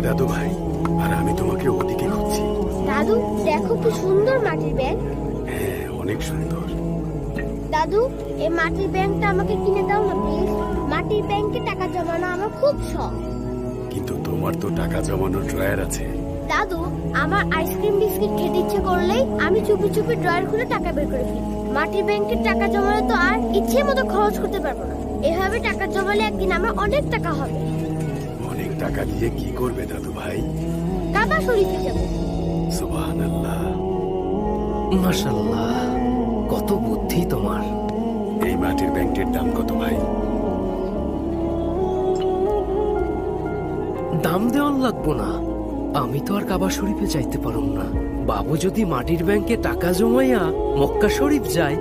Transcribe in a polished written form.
দাদু ভাই, আর আমি তোমাকে ওদিকে খুঁজছি। দাদু দেখো কি সুন্দর মাটির ব্যাংক। হ্যাঁ, অনেক সুন্দর। দাদু এই মাটির ব্যাংকটা আমাকে কিনে দাও না প্লিজ। মাটির ব্যাংকে টাকা জমানো আমার খুব শখ। কিন্তু তোমার তো টাকা জমানোর ড্রয়ার আছে। দাদু আমার আইসক্রিম বিস্কিট খেতে ইচ্ছে করলেই আমি চুপি চুপি ড্রয়ার খুলে টাকা বের করে ফেলি। মাটির ব্যাংকের টাকা জমালে তো আর ইচ্ছে মতো খরচ করতে পারবো না। এভাবে টাকা জমালে একদিন আমার অনেক টাকা হবে। অনেক টাকা দিয়ে কি করবে দাদু ভাই? কাবা শরীফে যাবো। সুবহানাল্লাহ। মাশাআল্লাহ, কত বুদ্ধি তোমার। এই মাটির ব্যাংকের দাম কত ভাই? দাম দেওয়ার লাগবো না, আমি তো আর কাবা শরীফে যাইতে পারুম না। বাবু যদি মাটির ব্যাংকে টাকা জমাইয়া মক্কা শরীফ যায়